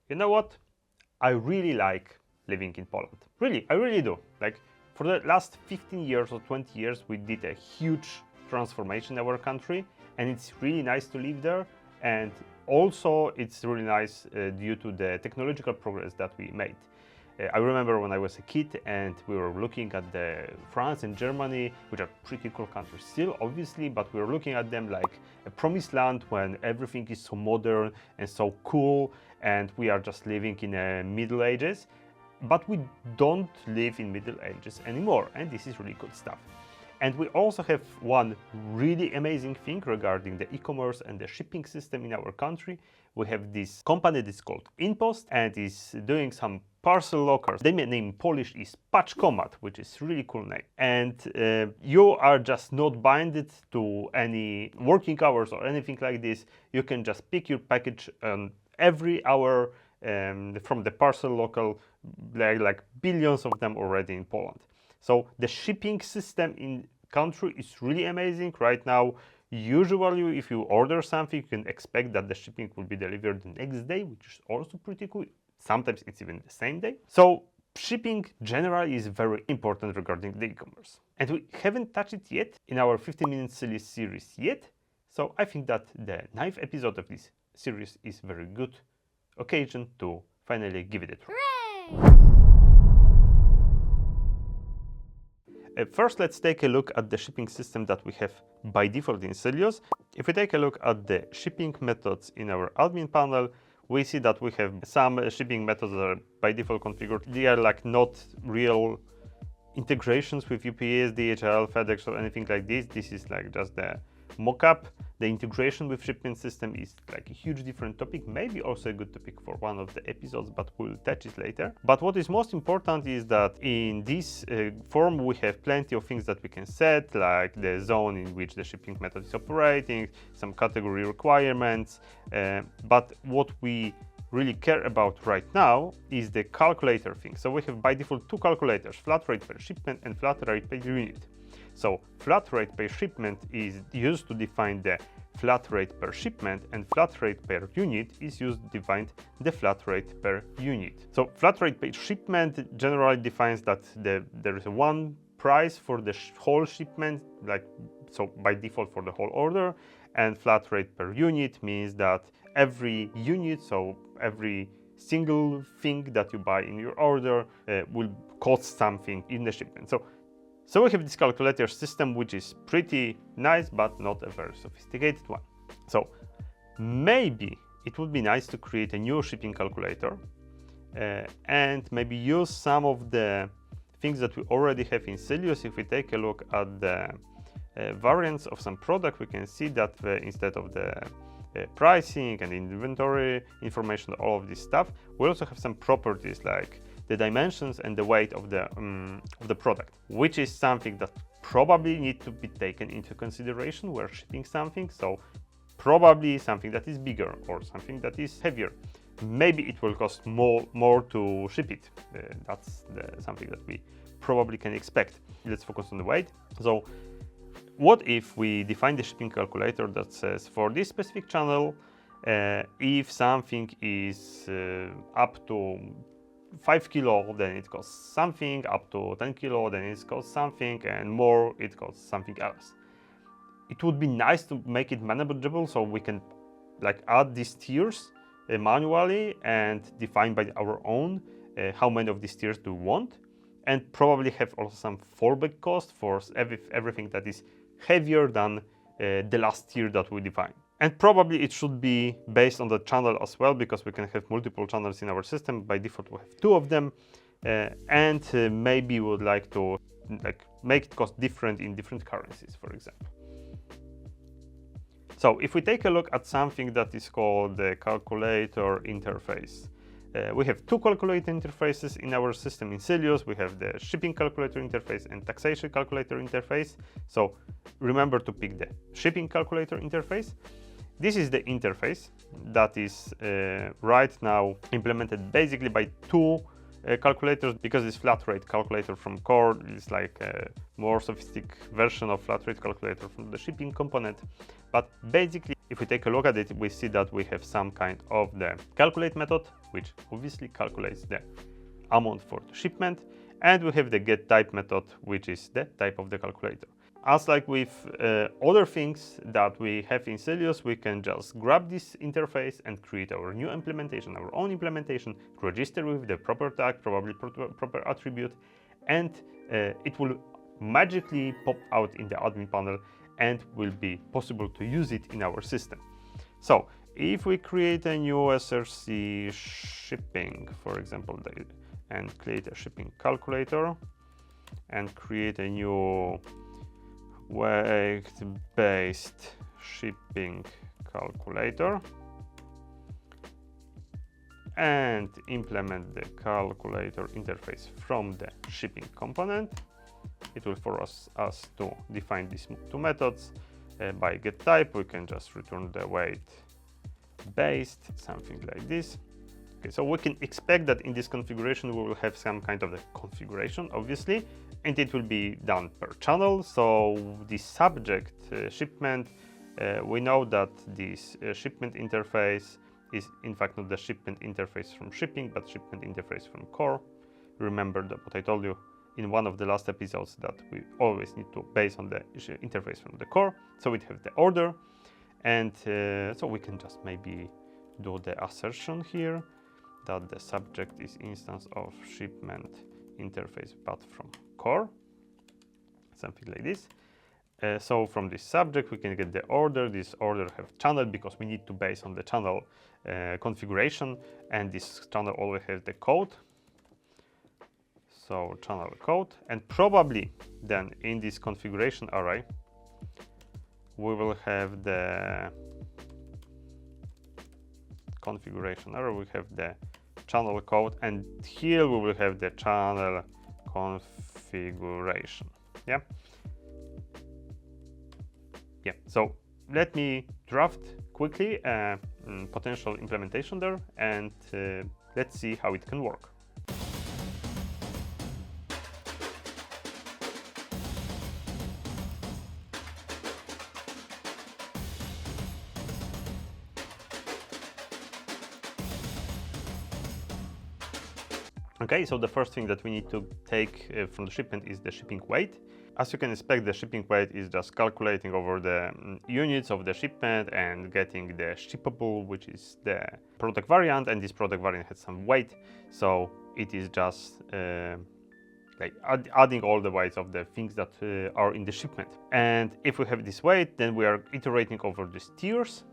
you know what? I really like living in Poland. Really, I really do. Like, for the last 15 years or 20 years, we did a huge transformation in our country, and it's really nice to live there. And also, it's really nice due to the technological progress that we made. I remember when I was a kid and we were looking at the France and Germany, which are pretty cool countries still, obviously, but we were looking at them like a promised land when everything is so modern and so cool, and we are just living in the Middle Ages. But we don't live in Middle Ages anymore, and this is really good stuff. And we also have one really amazing thing regarding the e-commerce and the shipping system in our country. We have this company that's called InPost and is doing some parcel lockers. The name in Polish is Paczkomat, which is really cool name. And you are just not binded to any working hours or anything like this. You can just pick your package every hour from the parcel local, like billions of them already in Poland. So the shipping system in country is really amazing right now. Usually, if you order something, you can expect that the shipping will be delivered the next day, which is also pretty cool. Sometimes it's even the same day. So shipping generally is very important regarding the e-commerce. And we haven't touched it yet in our 15-minute Sylius series yet. So I think that the 9th episode of this series is very good occasion to finally give it a try. Hooray! First, let's take a look at the shipping system that we have by default in Sylius. If we take a look at the shipping methods in our admin panel, we see that we have some shipping methods that are by default configured. They are like not real integrations with UPS, DHL, FedEx, or anything like this. This is like just the mock-up. The integration with shipment system is like a huge different topic, maybe also a good topic for one of the episodes, but we'll touch it later. But what is most important is that in this form we have plenty of things that we can set, like the zone in which the shipping method is operating, some category requirements, but what we really care about right now is the calculator thing. So we have by default two calculators, flat rate per shipment and flat rate per unit. So flat rate per shipment is used to define the flat rate per shipment, and flat rate per unit is used to define the flat rate per unit. So flat rate per shipment generally defines that there is one price for the whole shipment, like so by default for the whole order, and flat rate per unit means that every unit, so every single thing that you buy in your order will cost something in the shipment. So we have this calculator system, which is pretty nice, but not a very sophisticated one. So maybe it would be nice to create a new shipping calculator and maybe use some of the things that we already have in Sylius. If we take a look at the variants of some product, we can see that instead of the pricing and inventory information, all of this stuff, we also have some properties like the dimensions and the weight of the product, which is something that probably need to be taken into consideration when shipping something. So probably something that is bigger or something that is heavier. Maybe it will cost more to ship it. That's something that we probably can expect. Let's focus on the weight. So what if we define the shipping calculator that says for this specific channel, if something is up to 5 kilo, then it costs something, up to 10 kilo, then it costs something, and more, it costs something else. It would be nice to make it manageable so we can like add these tiers manually and define by our own how many of these tiers do we want, and probably have also some fallback cost for everything that is heavier than the last tier that we define. And probably it should be based on the channel as well, because we can have multiple channels in our system. By default we have 2 of them, and maybe we would like to make it cost different in different currencies, for example. So if we take a look at something that is called the calculator interface, we have 2 calculator interfaces in our system in Sylius. We have the shipping calculator interface and taxation calculator interface. So remember to pick the shipping calculator interface. This is the interface that is right now implemented basically by 2 calculators, because this flat rate calculator from core is like a more sophisticated version of flat rate calculator from the shipping component. But basically if we take a look at it, we see that we have some kind of the calculate method, which obviously calculates the amount for the shipment, and we have the get type method, which is the type of the calculator. As like with other things that we have in Sylius, we can just grab this interface and create our new implementation, our own implementation, register with the proper tag, probably proper attribute, and it will magically pop out in the admin panel and will be possible to use it in our system. So if we create a new SRC shipping, for example, and create a shipping calculator and create a new weight-based shipping calculator and implement the calculator interface from the shipping component, it will force us to define these two methods. By get type, we can just return the weight based, something like this. Okay, so we can expect that in this configuration we will have some kind of the configuration, obviously, and it will be done per channel. So the subject shipment, we know that this shipment interface is in fact not the shipment interface from shipping, but shipment interface from core. Remember that what I told you in one of the last episodes, that we always need to base on the interface from the core. So we have the order, and so we can just maybe do the assertion here that the subject is instance of shipment interface but from core, something like this. So from this subject we can get the order. This order have channel because we need to base on the channel configuration, and this channel always has the code. So channel code, and probably then in this configuration array we will have the configuration array, we have the channel code, and here we will have the channel configuration. Yeah. So let me draft quickly a potential implementation there, and let's see how it can work. Okay, so the first thing that we need to take from the shipment is the shipping weight. As you can expect, the shipping weight is just calculating over the units of the shipment and getting the shippable, which is the product variant, and this product variant has some weight, so it is just like adding all the weights of the things that are in the shipment. And if we have this weight, then we are iterating over these tiers.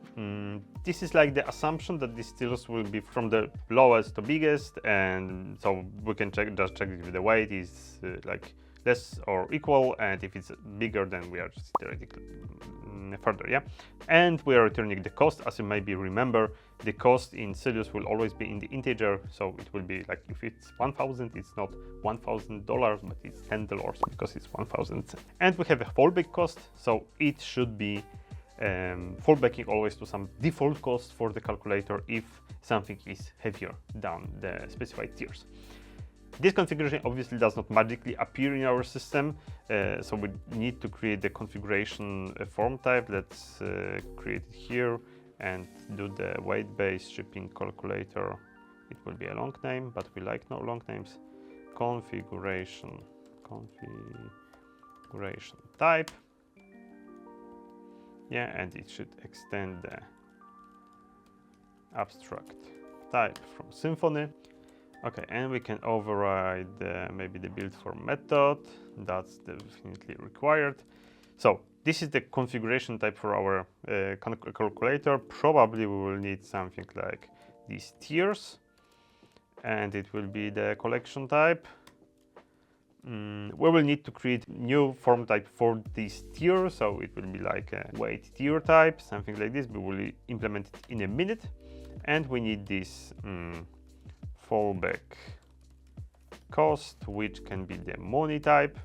This is like the assumption that these tiers will be from the lowest to biggest, and so we can just check if the weight is like less or equal, and if it's bigger, then we are just iterating further. Yeah, and we are returning the cost. As you maybe remember, the cost in Sylius will always be in the integer, so it will be like if it's 1,000, it's not $1,000, but it's $10 because it's 1,000. And we have a fallback cost, so it should be fallbacking always to some default cost for the calculator if something is heavier than the specified tiers. This configuration obviously does not magically appear in our system, so we need to create the configuration form type. Let's create it here and do the weight-based shipping calculator. It will be a long name, but we like no long names. Configuration type. Yeah, and it should extend the abstract type from Symfony. Okay, and we can override maybe the build form method. That's definitely required. So this is the configuration type for our calculator. Probably we will need something like these tiers, and it will be the collection type. We will need to create new form type for this tier, so it will be like a weight tier type, something like this. We will implement it in a minute, and we need this fallback cost, which can be the money type.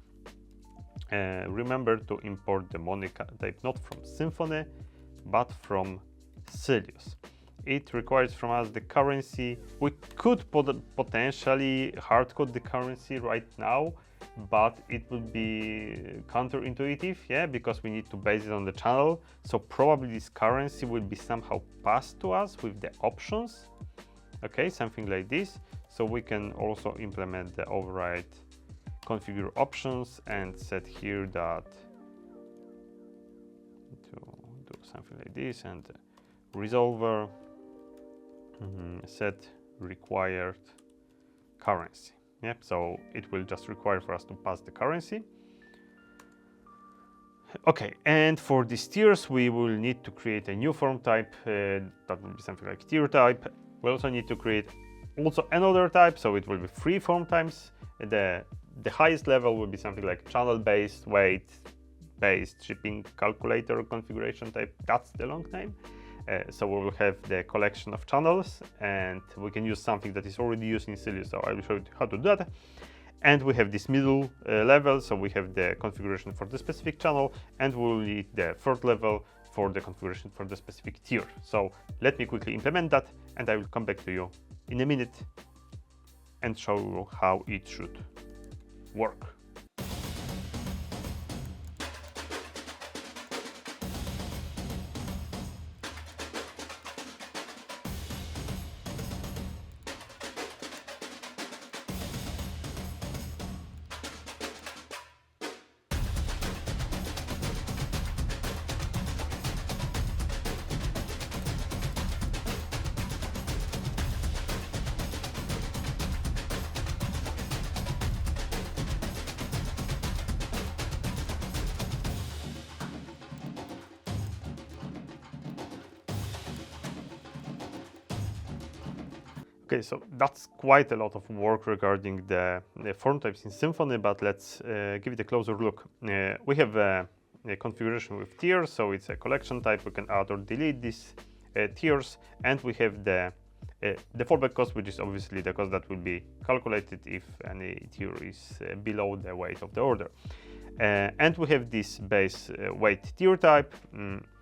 Remember to import the money type not from Symfony but from Sylius. it requires from us the currency. We could potentially hard-code the currency right now, but it would be counterintuitive, yeah, because we need to base it on the channel. So probably this currency will be somehow passed to us with the options. Okay, something like this. So we can also implement the override configure options and set here that to do something like this, and resolver set required currency. Yep, so it will just require for us to pass the currency. Okay, and for these tiers we will need to create a new form type. That will be something like tier type. We also need to create also another type, so it will be 3 form types. The highest level will be something like channel-based, weight-based shipping calculator configuration type. That's the long name. So we will have the collection of channels, and we can use something that is already used in Sylius, so I will show you how to do that. And we have this middle level, so we have the configuration for the specific channel, and we will need the third level for the configuration for the specific tier. So let me quickly implement that, and I will come back to you in a minute and show you how it should work. Okay, so that's quite a lot of work regarding the form types in Symfony, but let's give it a closer look. We have a configuration with tiers, so it's a collection type. We can add or delete these tiers, and we have the fallback cost, which is obviously the cost that will be calculated if any tier is below the weight of the order. And we have this base weight tier type,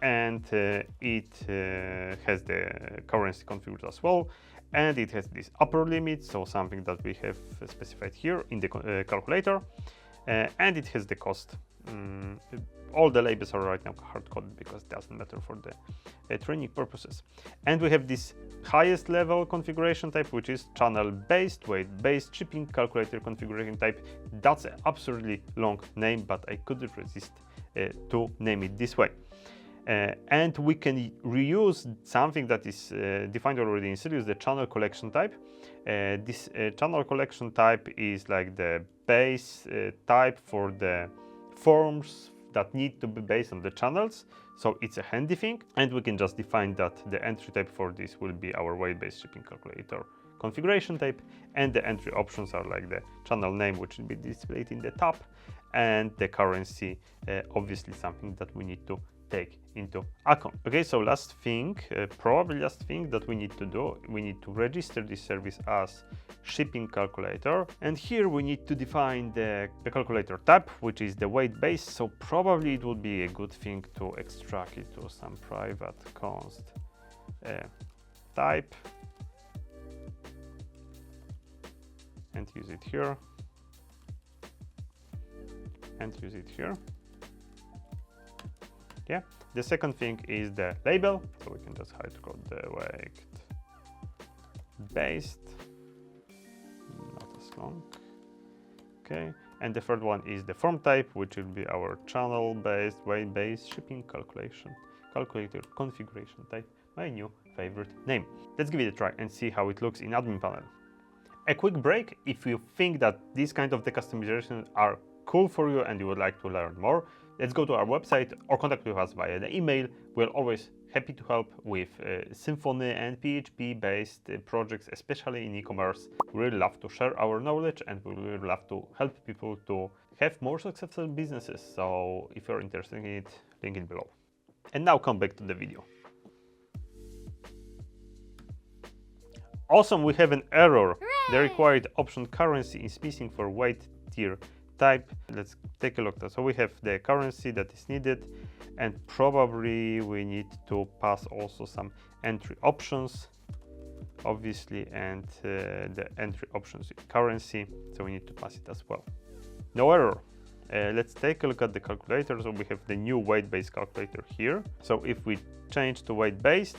and it has the currency configured as well. And it has this upper limit, so something that we have specified here in the calculator, and it has the cost. All the labels are right now hard-coded because it doesn't matter for the training purposes. And we have this highest level configuration type, which is channel-based, weight-based shipping calculator configuration type. That's an absurdly long name, but I couldn't resist to name it this way. And we can reuse something that is defined already in Sylius, the channel collection type. This channel collection type is like the base type for the forms that need to be based on the channels. So it's a handy thing, and we can just define that the entry type for this will be our weight-based shipping calculator configuration type, and the entry options are like the channel name, which will be displayed in the top, and the currency, obviously something that we need to take into account. Okay, so probably last thing that we need to do, we need to register this service as shipping calculator, and here we need to define the calculator type, which is the weight base. So probably it would be a good thing to extract it to some private const type and use it here and use it here. Yeah, the second thing is the label, so we can just hard code the weight based, not as long. Okay, and the third one is the form type, which will be our channel based, weight based shipping calculator configuration type, my new favorite name. Let's give it a try and see how it looks in admin panel. A quick break. If you think that these kind of the customizations are cool for you and you would like to learn more, let's go to our website or contact with us via the email. We're always happy to help with Symfony and PHP based projects, especially in e-commerce. We really love to share our knowledge, and we really love to help people to have more successful businesses. So if you're interested in it, link it below. And now come back to the video. Awesome, we have an error. Hooray! The required option currency is missing for weight tier type. Let's take a look. So we have the currency that is needed, and probably we need to pass also some entry options, obviously, and the entry options in currency, so we need to pass it as well. No error. Let's take a look at the calculator. So we have the new weight-based calculator here. So if we change to weight-based,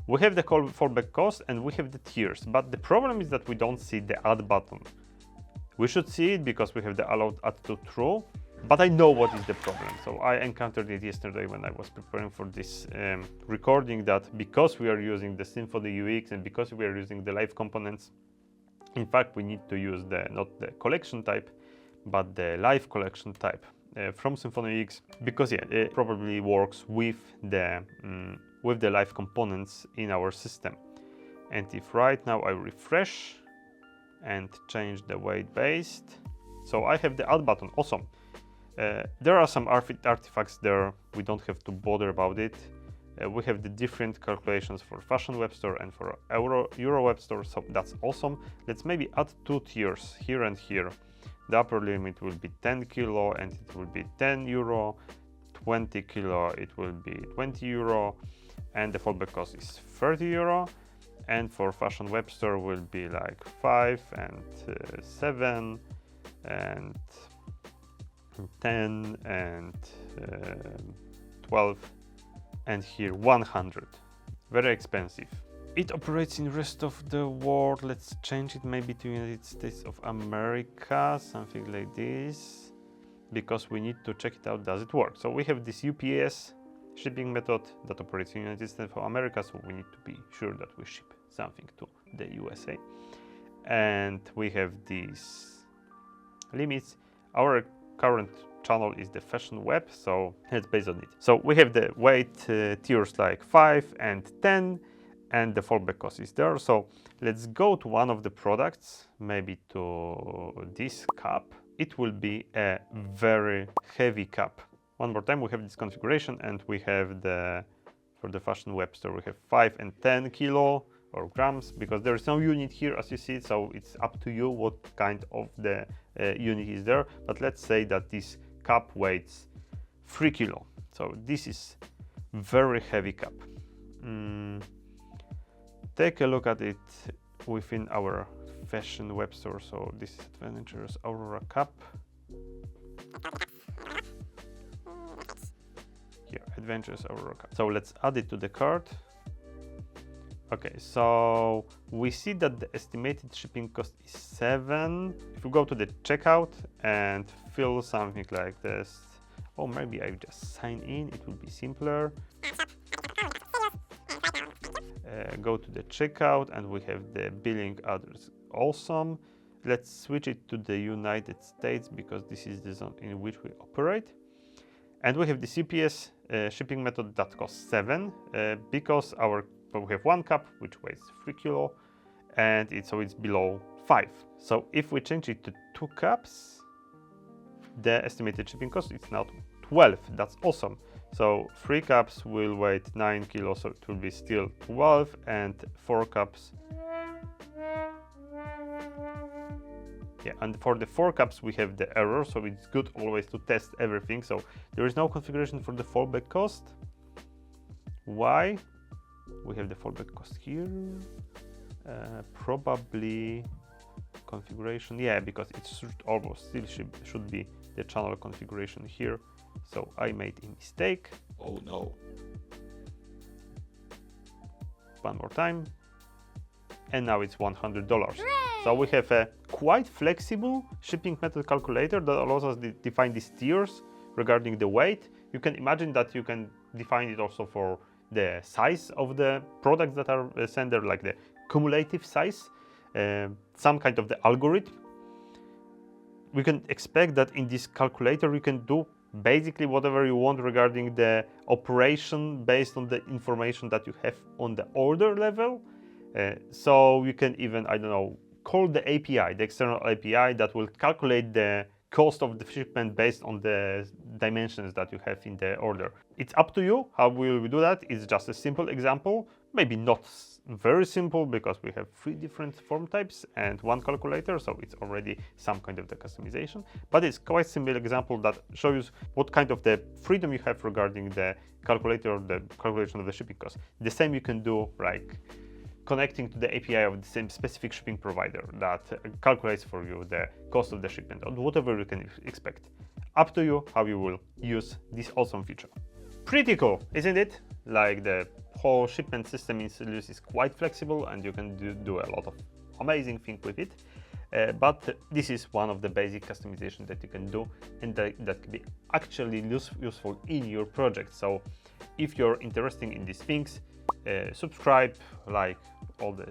we have the fallback cost and we have the tiers, but the problem is that we don't see the add button. We should see it because we have the allowed add to true, but I know what is the problem. So I encountered it yesterday when I was preparing for this recording, that because we are using the Symfony UX and because we are using the live components, in fact, we need to use not the collection type, but the live collection type from Symfony UX, because yeah, it probably works with the live components in our system. And if right now I refresh and change the weight-based, so I have the add button. Awesome. There are some artifacts there. We don't have to bother about it. We have the different calculations for Fashion Web Store and for Euro Web Store, so that's awesome. Let's maybe add 2 tiers here and here. The upper limit will be 10 kilo and it will be 10 euro, 20 kilo it will be 20 euro, and the fallback cost is 30 euro. And for Fashion Web Store will be like 5 and 7 and 10 and 12, and here 100. Very expensive. It operates in the rest of the world. Let's change it maybe to United States of America, something like this, because we need to check it out, does it work? So we have this UPS shipping method that operates in United States of America, so we need to be sure that we ship something to the USA. And we have these limits. Our current channel is the fashion web, so it's based on it. So we have the weight tiers like 5 and 10, and the fallback cost is there. So let's go to one of the products, maybe to this cup. It will be a very heavy cup. One more time, we have this configuration, and we have for the Fashion Web Store, we have 5 and 10 kilo or grams, because there is no unit here, as you see, so it's up to you what kind of the unit is there. But let's say that this cup weighs 3 kilo. So this is very heavy cup. Take a look at it within our Fashion Web Store. So this is Adventures Aurora Cup. Here, Adventures Aurora Cup. So let's add it to the cart. Okay, so we see that the estimated shipping cost is 7. If we go to the checkout and fill something like this, or maybe I just sign in, it will be simpler. Go to the checkout and we have the billing address. Awesome. Let's switch it to the United States because this is the zone in which we operate. And we have the UPS shipping method that costs 7 because we have one cup which weighs 3 kilo and it's below 5. So if we change it to 2 cups, the estimated shipping cost is now 12. That's awesome. So 3 cups will weigh 9 kilos, so it will be still 12, and 4 cups. Yeah, and for the 4 cups we have the error, so it's good always to test everything. So there is no configuration for the fallback cost. Why? We have the fallback cost here. Probably configuration, yeah, because it should be the channel configuration here. So I made a mistake. Oh no. One more time. And now it's $100. So we have a quite flexible shipping method calculator that allows us to define these tiers regarding the weight. You can imagine that you can define it also for the size of the products that are sent there, like the cumulative size, some kind of the algorithm. We can expect that in this calculator you can do basically whatever you want regarding the operation based on the information that you have on the order level. So you can even, I don't know, call the API, the external API that will calculate the cost of the shipment based on the dimensions that you have in the order. It's up to you how will we do that. It's just a simple example, maybe not very simple because we have 3 different form types and 1 calculator, so it's already some kind of the customization. But it's quite simple example that shows what kind of the freedom you have regarding the calculator or the calculation of the shipping cost. The same you can do like connecting to the API of the same specific shipping provider that calculates for you the cost of the shipment or whatever you can expect. Up to you how you will use this awesome feature. Pretty cool, isn't it? Like the whole shipment system in Sylius is quite flexible and you can do a lot of amazing things with it. But this is one of the basic customization that you can do and that can be actually useful in your project. So if you're interested in these things, subscribe, like all the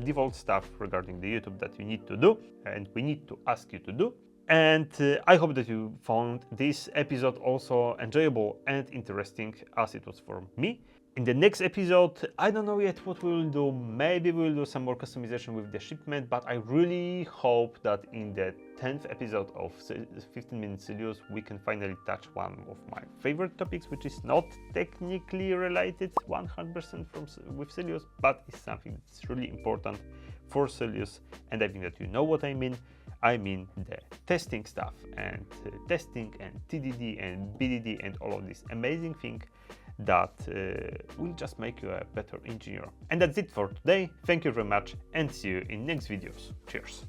default stuff regarding the YouTube that you need to do and we need to ask you to do. And I hope that you found this episode also enjoyable and interesting as it was for me. In the next episode, I don't know yet what we will do. Maybe we will do some more customization with the shipment, but I really hope that in the 10th episode of 15 Minutes Sylius, we can finally touch one of my favorite topics, which is not technically related 100% with Sylius, but is something that's really important for Sylius. And I think that you know what I mean. I mean the testing stuff and testing and TDD and BDD and all of this amazing thing that will just make you a better engineer. And that's it for today. Thank you very much and see you in next videos. Cheers.